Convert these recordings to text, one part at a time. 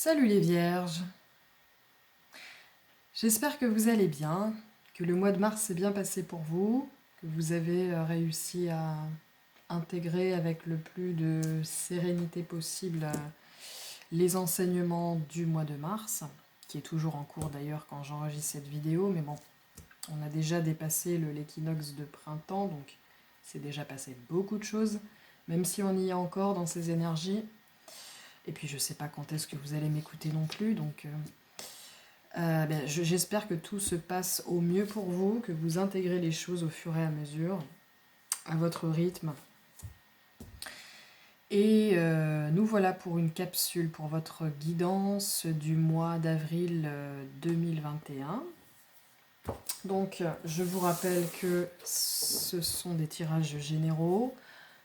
Salut les vierges, j'espère que vous allez bien, que le mois de mars s'est bien passé pour vous, que vous avez réussi à intégrer avec le plus de sérénité possible les enseignements du mois de mars, qui est toujours en cours d'ailleurs quand j'enregistre cette vidéo, mais bon, on a déjà dépassé l'équinoxe de printemps, donc c'est déjà passé beaucoup de choses, même si on y est encore dans ces énergies. Et puis je sais pas quand est-ce que vous allez m'écouter non plus, donc j'espère que tout se passe au mieux pour vous, que vous intégrez les choses au fur et à mesure, à votre rythme. Et nous voilà pour une capsule pour votre guidance du mois d'avril 2021. Donc je vous rappelle que ce sont des tirages généraux,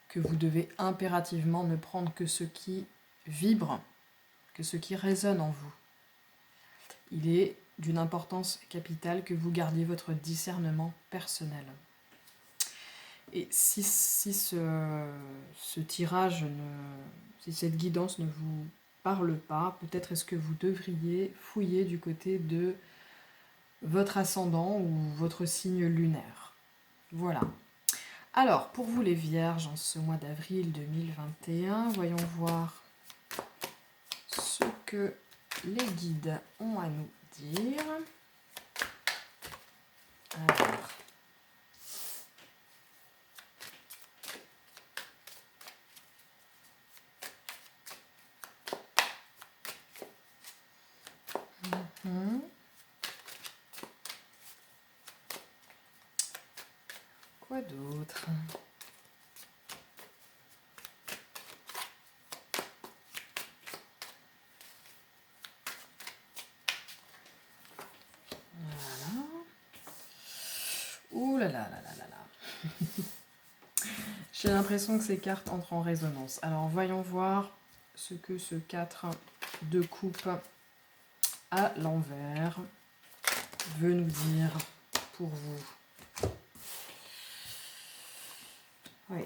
que vous devez impérativement ne prendre que ce qui vibre, que ce qui résonne en vous. Il est d'une importance capitale que vous gardiez votre discernement personnel. Et si ce tirage, si cette guidance ne vous parle pas, peut-être est-ce que vous devriez fouiller du côté de votre ascendant ou votre signe lunaire. Voilà. Alors, pour vous les vierges, en ce mois d'avril 2021, voyons voir ce que les guides ont à nous dire. Alors, quoi d'autre ? Voilà. Ouh là là là là là là. J'ai l'impression que ces cartes entrent en résonance. Alors voyons voir ce que ce 4 de coupe à l'envers veut nous dire pour vous. Oui.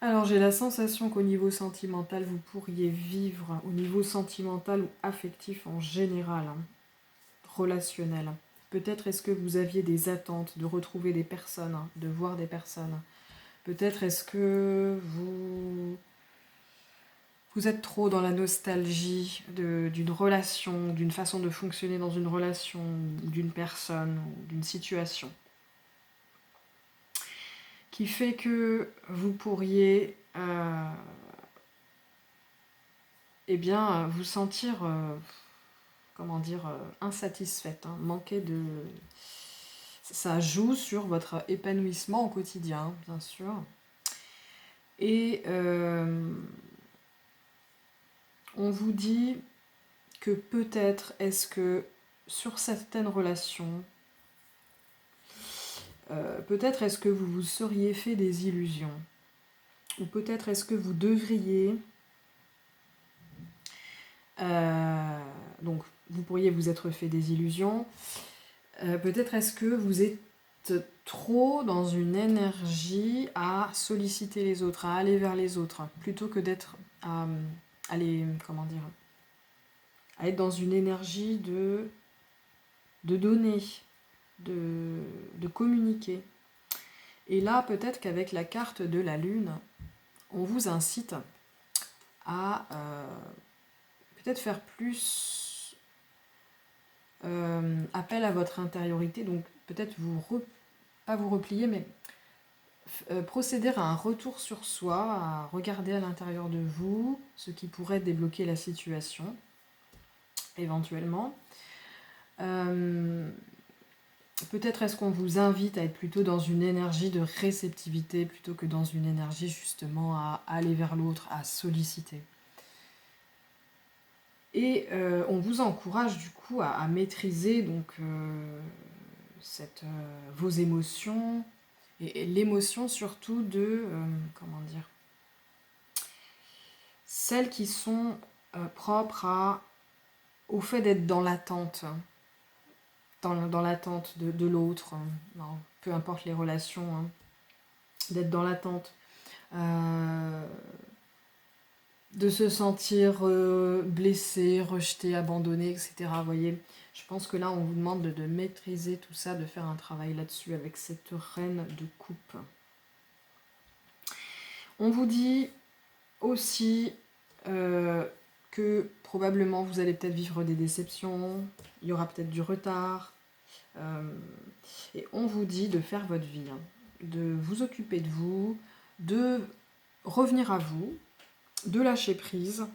Alors j'ai la sensation qu'au niveau sentimental, vous pourriez vivre, au niveau sentimental ou affectif en général, relationnel. Peut-être est-ce que vous aviez des attentes de retrouver des personnes, de voir des personnes. Peut-être est-ce que vous êtes trop dans la nostalgie d'une relation, d'une façon de fonctionner dans une relation, d'une personne, ou d'une situation, qui fait que vous pourriez vous sentir, insatisfaite, manquer de... Ça joue sur votre épanouissement au quotidien, bien sûr. Et on vous dit que peut-être est-ce que sur certaines relations, peut-être est-ce que vous vous seriez fait des illusions, ou peut-être est-ce que vous devriez... donc vous pourriez vous être fait des illusions, peut-être est-ce que vous êtes trop dans une énergie à solliciter les autres, à aller vers les autres, plutôt que d'être à être dans une énergie de donner, de communiquer. Et là, peut-être qu'avec la carte de la Lune, on vous incite à peut-être faire plus appel à votre intériorité, donc peut-être pas vous replier, mais procéder à un retour sur soi, à regarder à l'intérieur de vous ce qui pourrait débloquer la situation, éventuellement. Peut-être est-ce qu'on vous invite à être plutôt dans une énergie de réceptivité plutôt que dans une énergie justement à aller vers l'autre, à solliciter. Et on vous encourage du coup à maîtriser donc vos émotions et l'émotion surtout de celles qui sont propres au fait d'être dans l'attente, dans l'attente de l'autre, peu importe les relations, d'être dans l'attente de se sentir blessé, rejeté, abandonné, etc. Vous voyez, je pense que là, on vous demande de maîtriser tout ça, de faire un travail là-dessus avec cette reine de coupe. On vous dit aussi que probablement vous allez peut-être vivre des déceptions, il y aura peut-être du retard. Et on vous dit de faire votre vie, hein, de vous occuper de vous, de revenir à vous, de lâcher prise,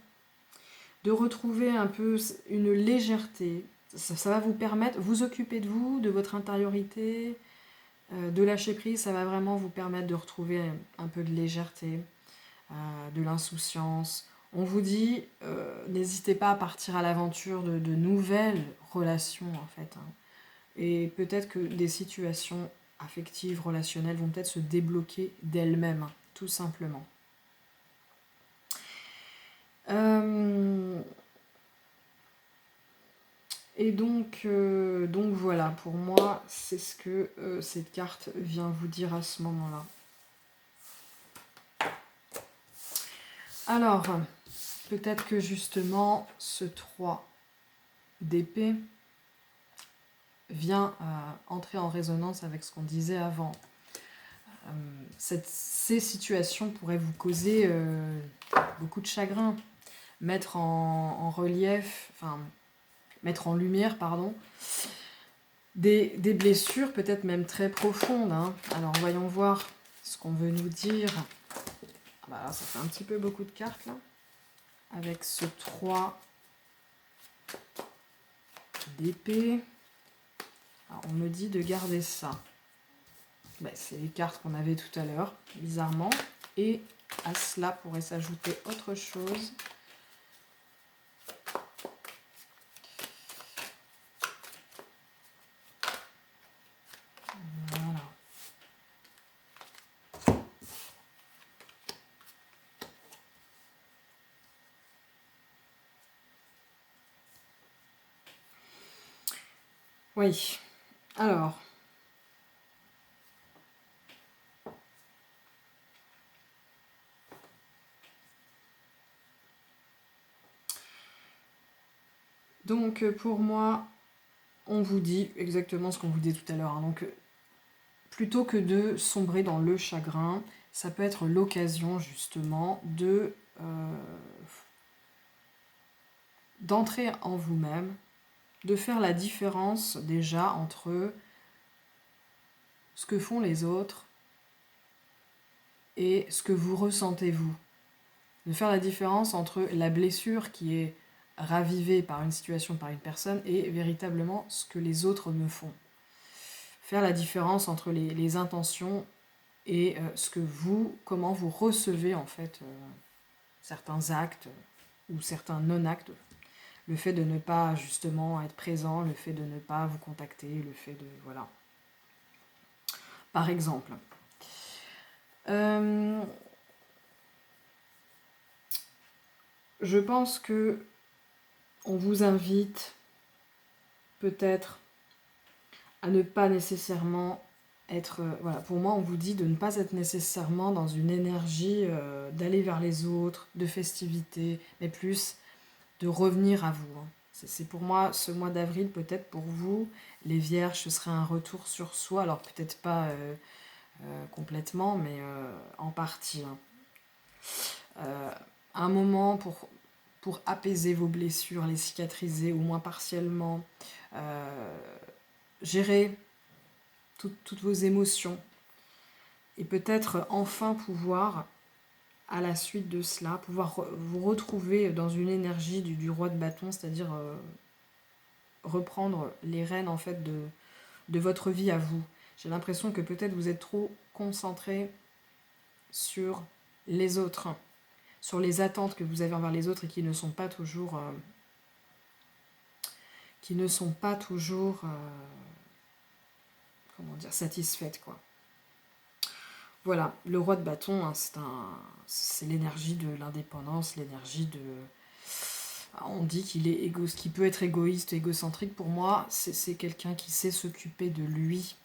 de retrouver un peu une légèreté. Ça va vous permettre, vous occuper de vous, de votre intériorité, de lâcher prise, ça va vraiment vous permettre de retrouver un peu de légèreté, de l'insouciance. On vous dit, n'hésitez pas à partir à l'aventure de nouvelles relations, en fait. Hein. Et peut-être que des situations affectives, relationnelles vont peut-être se débloquer d'elles-mêmes, hein, tout simplement. Et donc voilà, pour moi, c'est ce que cette carte vient vous dire à ce moment-là. Alors, peut-être que justement, ce 3 d'épée vient entrer en résonance avec ce qu'on disait avant. Ces situations pourraient vous causer beaucoup de chagrin, mettre en relief, enfin, mettre en lumière, pardon, des blessures peut-être même très profondes. Hein. Alors, voyons voir ce qu'on veut nous dire. Ah bah là, ça fait un petit peu beaucoup de cartes, là. Avec ce 3 d'épée. Alors, on me dit de garder ça. Ben, c'est les cartes qu'on avait tout à l'heure, bizarrement. Et à cela pourrait s'ajouter autre chose. Voilà. Oui. Alors. Donc, pour moi, on vous dit exactement ce qu'on vous dit tout à l'heure. Hein. Donc, plutôt que de sombrer dans le chagrin, ça peut être l'occasion, justement, d'entrer en vous-même, de faire la différence, déjà, entre ce que font les autres et ce que vous ressentez, vous. De faire la différence entre la blessure qui est ravivée par une situation, par une personne, et véritablement ce que les autres me font. Faire la différence entre les intentions et comment vous recevez en fait certains actes ou certains non-actes. Le fait de ne pas justement être présent, le fait de ne pas vous contacter, le fait de... Voilà. Par exemple. Je pense que on vous invite peut-être à ne pas nécessairement être... voilà, pour moi, on vous dit de ne pas être nécessairement dans une énergie d'aller vers les autres, de festivité, mais plus de revenir à vous. Hein. C'est pour moi, ce mois d'avril, peut-être pour vous, les Vierges, ce serait un retour sur soi, alors peut-être pas complètement, mais en partie. Hein. Un moment pour apaiser vos blessures, les cicatriser, au moins partiellement, gérer toutes vos émotions, et peut-être enfin pouvoir, à la suite de cela, pouvoir vous retrouver dans une énergie du roi de bâton, c'est-à-dire reprendre les rênes en fait de votre vie à vous. J'ai l'impression que peut-être vous êtes trop concentré sur les autres, sur les attentes que vous avez envers les autres et qui ne sont pas toujours comment dire, satisfaites, quoi. Voilà, le roi de bâton, hein, c'est l'énergie de l'indépendance, l'énergie de... On dit qu'il peut être égoïste, égocentrique. Pour moi, c'est quelqu'un qui sait s'occuper de lui.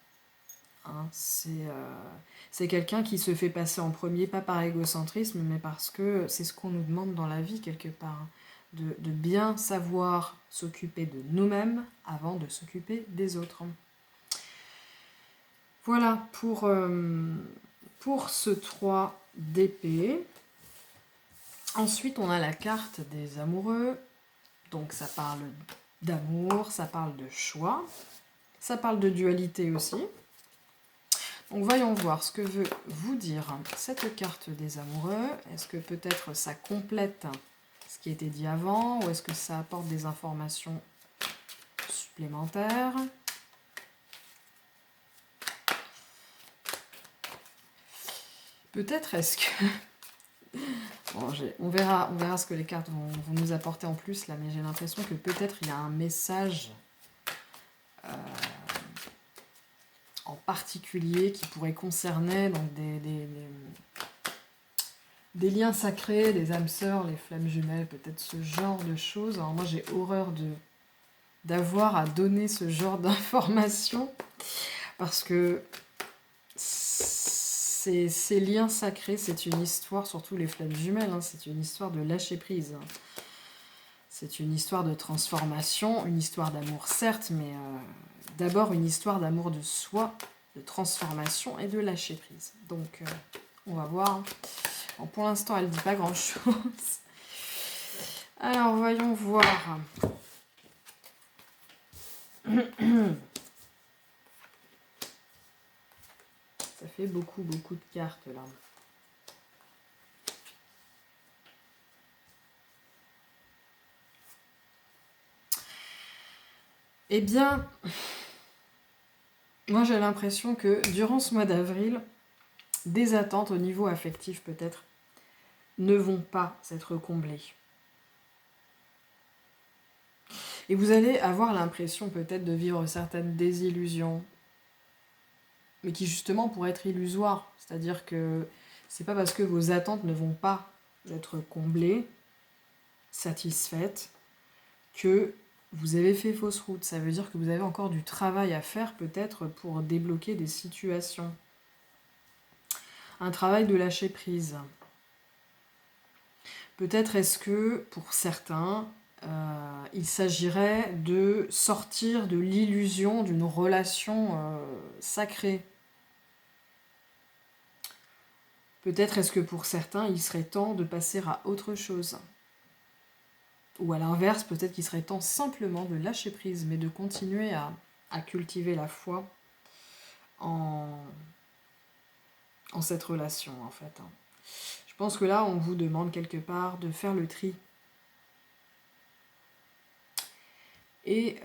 Hein. C'est quelqu'un qui se fait passer en premier, pas par égocentrisme, mais parce que c'est ce qu'on nous demande dans la vie quelque part. Hein. De bien savoir s'occuper de nous-mêmes avant de s'occuper des autres. Voilà pour ce 3 d'épée. Ensuite, on a la carte des amoureux. Donc ça parle d'amour, ça parle de choix, ça parle de dualité aussi. Donc voyons voir ce que veut vous dire cette carte des amoureux. Est-ce que peut-être ça complète ce qui a été dit avant, ou est-ce que ça apporte des informations supplémentaires? Peut-être est-ce que... Bon, on verra ce que les cartes vont nous apporter en plus là, mais j'ai l'impression que peut-être il y a un message en particulier qui pourrait concerner donc des liens sacrés, des âmes sœurs, les flammes jumelles, peut-être ce genre de choses. Alors moi j'ai horreur d'avoir à donner ce genre d'informations parce que ces liens sacrés, c'est une histoire, surtout les flammes jumelles, hein, c'est une histoire de lâcher prise. C'est une histoire de transformation, une histoire d'amour certes, mais d'abord une histoire d'amour de soi, de transformation et de lâcher prise. Donc on va voir. Bon, pour l'instant, elle ne dit pas grand-chose. Alors, voyons voir. Ça fait beaucoup de cartes, là. Eh bien, moi j'ai l'impression que durant ce mois d'avril, des attentes au niveau affectif peut-être ne vont pas être comblées. Et vous allez avoir l'impression peut-être de vivre certaines désillusions, mais qui justement pourraient être illusoires. C'est-à-dire que c'est pas parce que vos attentes ne vont pas être comblées, satisfaites, que vous avez fait fausse route. Ça veut dire que vous avez encore du travail à faire peut-être pour débloquer des situations. Un travail de lâcher prise. Peut-être est-ce que pour certains, il s'agirait de sortir de l'illusion d'une relation sacrée. Peut-être est-ce que pour certains, il serait temps de passer à autre chose. Ou à l'inverse, peut-être qu'il serait temps simplement de lâcher prise, mais de continuer à cultiver la foi en cette relation, en fait. Je pense que là, on vous demande quelque part de faire le tri. Et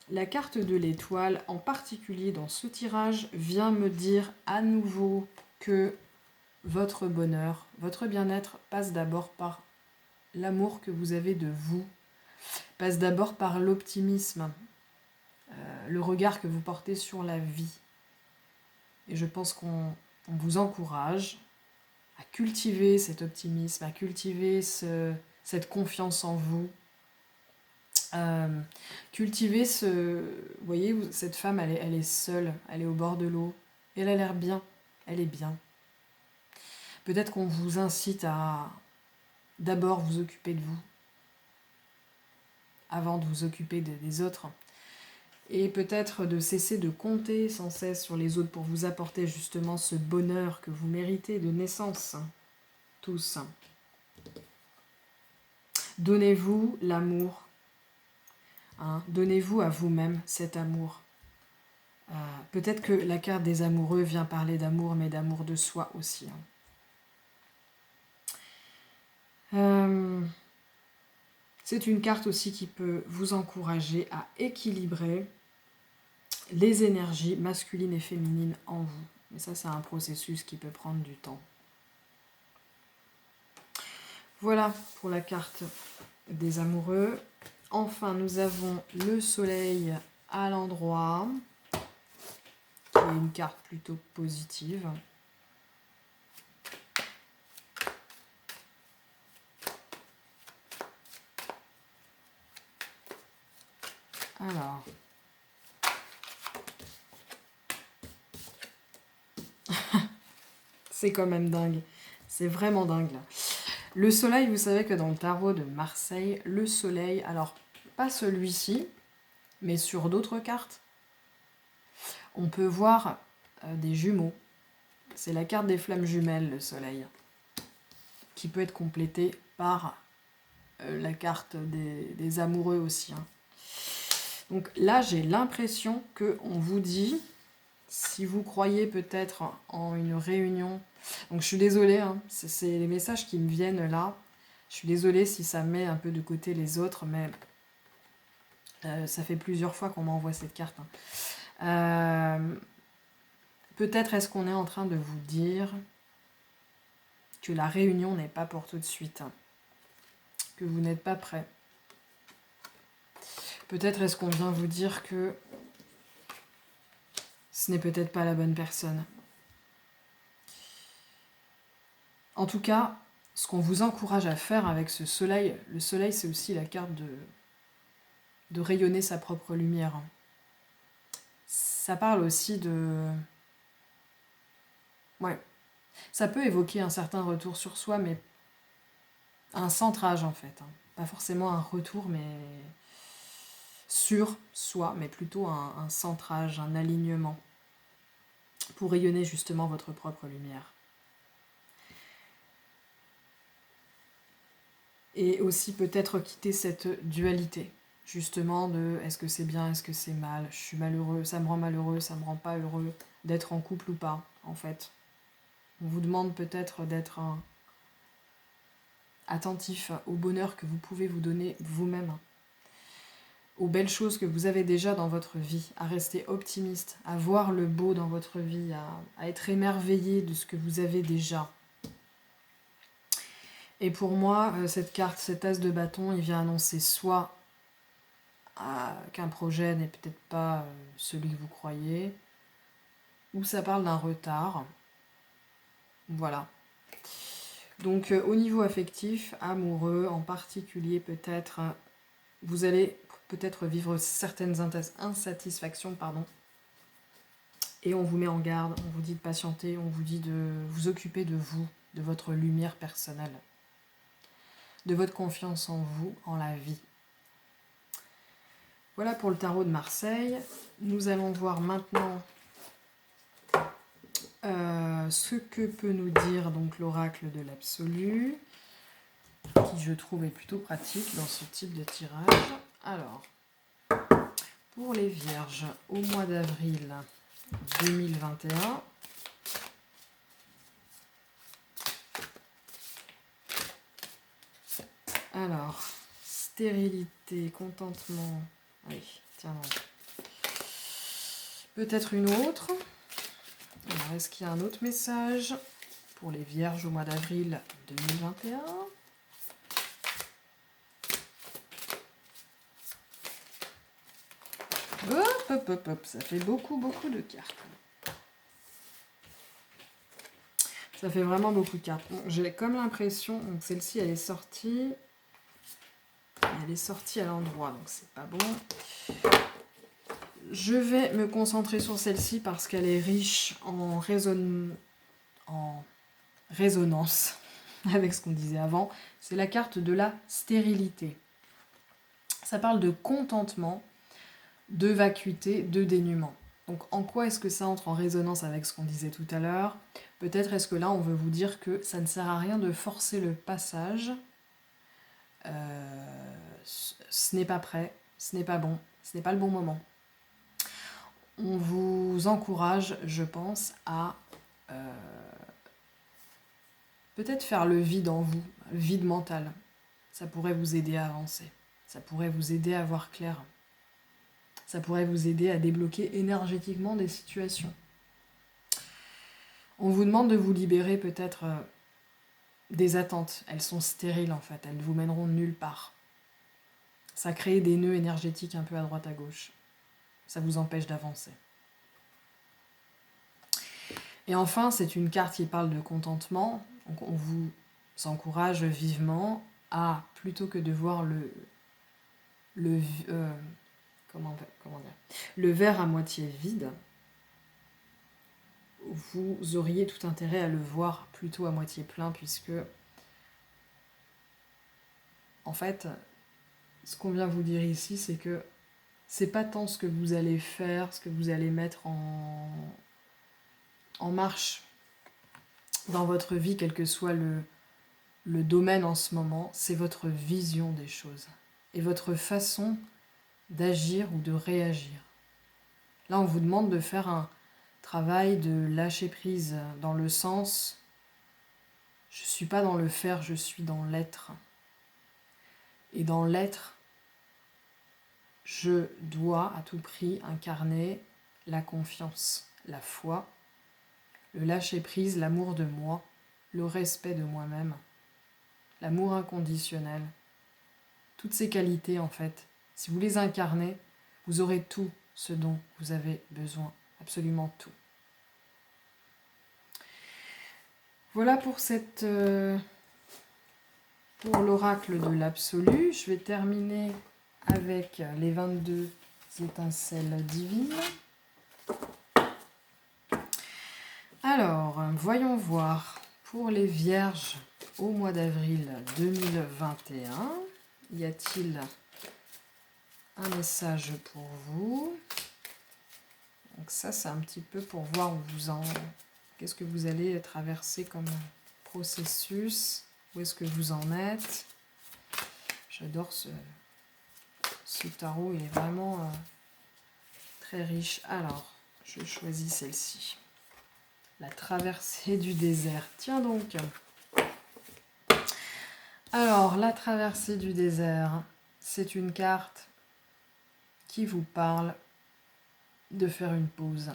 la carte de l'étoile, en particulier dans ce tirage, vient me dire à nouveau que votre bonheur, votre bien-être passe d'abord par l'amour que vous avez de vous, passe d'abord par l'optimisme, le regard que vous portez sur la vie. Et je pense qu'on vous encourage à cultiver cet optimisme, à cultiver cette confiance en vous. Cultiver vous voyez, cette femme, elle est seule, elle est au bord de l'eau, et elle a l'air bien, elle est bien. Peut-être qu'on vous incite à d'abord vous occuper de vous, avant de vous occuper des autres. Et peut-être de cesser de compter sans cesse sur les autres pour vous apporter justement ce bonheur que vous méritez de naissance, tous. Donnez-vous l'amour. Hein, donnez-vous à vous-même cet amour. Peut-être que la carte des amoureux vient parler d'amour, mais d'amour de soi aussi. C'est une carte aussi qui peut vous encourager à équilibrer les énergies masculines et féminines en vous. Mais ça, c'est un processus qui peut prendre du temps. Voilà pour la carte des amoureux. Enfin, nous avons le soleil à l'endroit, qui est une carte plutôt positive. Alors, C'est quand même dingue. C'est vraiment dingue, là. Le soleil, vous savez que dans le tarot de Marseille, le soleil, alors, pas celui-ci, mais sur d'autres cartes, on peut voir des jumeaux. C'est la carte des flammes jumelles, le soleil, qui peut être complétée par la carte des amoureux aussi. Hein. Donc là, j'ai l'impression qu'on vous dit, si vous croyez peut-être en une réunion, donc je suis désolée, hein, c'est les messages qui me viennent là, je suis désolée si ça met un peu de côté les autres, mais ça fait plusieurs fois qu'on m'envoie cette carte. Hein. Peut-être est-ce qu'on est en train de vous dire que la réunion n'est pas pour tout de suite, hein, que vous n'êtes pas prêt. Peut-être est-ce qu'on vient vous dire que ce n'est peut-être pas la bonne personne. En tout cas, ce qu'on vous encourage à faire avec ce soleil, le soleil c'est aussi la carte de rayonner sa propre lumière. Ça parle aussi de... Ouais. Ça peut évoquer un certain retour sur soi, mais un centrage en fait. Hein. Pas forcément un retour, mais sur soi, mais plutôt un centrage, un alignement, pour rayonner justement votre propre lumière. Et aussi peut-être quitter cette dualité, justement, de est-ce que c'est bien, est-ce que c'est mal, je suis malheureux, ça me rend pas heureux, d'être en couple ou pas, en fait. On vous demande peut-être d'être attentif au bonheur que vous pouvez vous donner vous-même, aux belles choses que vous avez déjà dans votre vie, à rester optimiste, à voir le beau dans votre vie, à être émerveillé de ce que vous avez déjà. Et pour moi, cette carte, cet as de bâton, il vient annoncer soit qu'un projet n'est peut-être pas celui que vous croyez, ou ça parle d'un retard. Voilà. Donc au niveau affectif, amoureux en particulier peut-être, vous allez peut-être vivre certaines insatisfactions, et on vous met en garde, on vous dit de patienter, on vous dit de vous occuper de vous, de votre lumière personnelle, de votre confiance en vous, en la vie. Voilà pour le tarot de Marseille. Nous allons voir maintenant ce que peut nous dire donc l'oracle de l'absolu, qui je trouve est plutôt pratique dans ce type de tirage. Alors, pour les vierges, au mois d'avril 2021, alors, stérilité, contentement, allez, tiens, non. Peut-être une autre. Alors, est-ce qu'il y a un autre message pour les vierges au mois d'avril 2021 ? Hop, ça fait beaucoup de cartes. Ça fait vraiment beaucoup de cartes. Bon, j'ai comme l'impression, donc celle-ci elle est sortie à l'endroit, donc c'est pas bon. Je vais me concentrer sur celle-ci parce qu'elle est riche en résonance avec ce qu'on disait avant. C'est la carte de la stérilité. Ça parle de contentement, de vacuité, de dénuement. Donc en quoi est-ce que ça entre en résonance avec ce qu'on disait tout à l'heure ? Peut-être est-ce que là on veut vous dire que ça ne sert à rien de forcer le passage. Ce n'est pas prêt, ce n'est pas bon, ce n'est pas le bon moment. On vous encourage, je pense, à peut-être faire le vide en vous, le vide mental. Ça pourrait vous aider à avancer, ça pourrait vous aider à voir clair. Ça pourrait vous aider à débloquer énergétiquement des situations. On vous demande de vous libérer peut-être des attentes. Elles sont stériles en fait, elles ne vous mèneront nulle part. Ça crée des nœuds énergétiques un peu à droite à gauche. Ça vous empêche d'avancer. Et enfin, c'est une carte qui parle de contentement. Donc on vous encourage vivement à, plutôt que de voir le verre à moitié vide, vous auriez tout intérêt à le voir plutôt à moitié plein, puisque, en fait, ce qu'on vient vous dire ici, c'est que c'est pas tant ce que vous allez faire, ce que vous allez mettre en marche dans votre vie, quel que soit le domaine en ce moment, c'est votre vision des choses et votre façon d'agir ou de réagir. Là, on vous demande de faire un travail de lâcher prise dans le sens, je ne suis pas dans le faire, je suis dans l'être. Et dans l'être, je dois à tout prix incarner la confiance, la foi, le lâcher prise, l'amour de moi, le respect de moi-même, l'amour inconditionnel. Toutes ces qualités, en fait, si vous les incarnez, vous aurez tout ce dont vous avez besoin, absolument tout. Voilà pour pour l'oracle de l'absolu. Je vais terminer avec les 22 étincelles divines. Alors, voyons voir pour les vierges au mois d'avril 2021. Y a-t-il un message pour vous? Donc ça, c'est un petit peu pour voir où qu'est-ce que vous allez traverser comme processus, où est-ce que vous en êtes. J'adore ce tarot, il est vraiment très riche. Alors, je choisis celle-ci. La traversée du désert. Tiens donc. Alors, la traversée du désert, c'est une carte qui vous parle de faire une pause,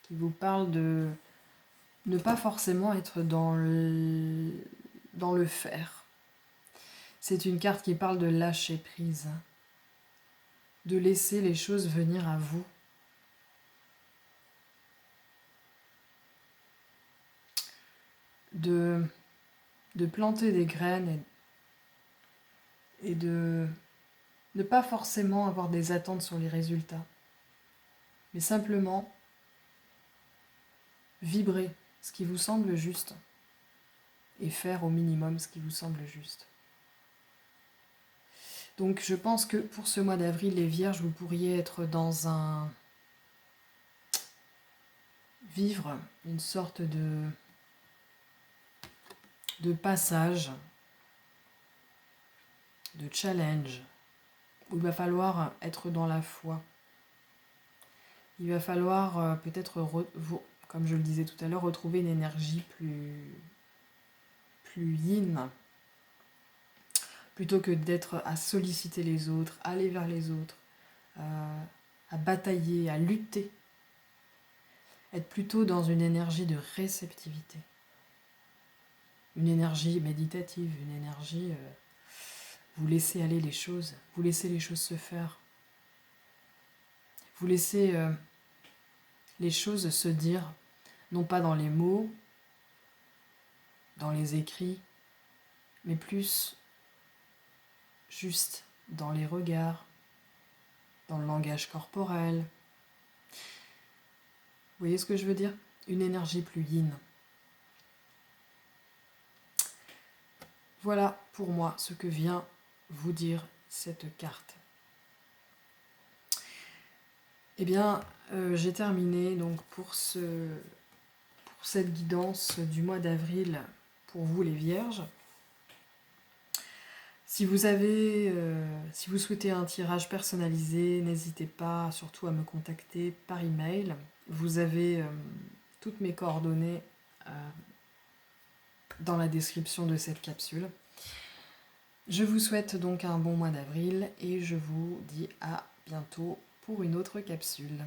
qui vous parle de ne pas forcément être dans le faire. C'est une carte qui parle de lâcher prise, de laisser les choses venir à vous. De planter des graines et de ne pas forcément avoir des attentes sur les résultats, mais simplement vibrer ce qui vous semble juste et faire au minimum ce qui vous semble juste. Donc je pense que pour ce mois d'avril, les Vierges, vous pourriez être vivre une sorte de passage, de challenge, où il va falloir être dans la foi. Il va falloir peut-être, comme je le disais tout à l'heure, retrouver une énergie plus yin, plutôt que d'être à solliciter les autres, aller vers les autres, à batailler, à lutter. Être plutôt dans une énergie de réceptivité. Une énergie méditative, une énergie... vous laissez aller les choses, vous laissez les choses se faire. Vous laissez les choses se dire, non pas dans les mots, dans les écrits, mais plus juste dans les regards, dans le langage corporel. Vous voyez ce que je veux dire? Une énergie plus yin. Voilà pour moi ce que vient vous dire cette carte. Eh bien, j'ai terminé donc pour cette guidance du mois d'avril pour vous les Vierges. Si vous souhaitez un tirage personnalisé, n'hésitez pas surtout à me contacter par email. Vous avez toutes mes coordonnées dans la description de cette capsule. Je vous souhaite donc un bon mois d'avril et je vous dis à bientôt pour une autre capsule.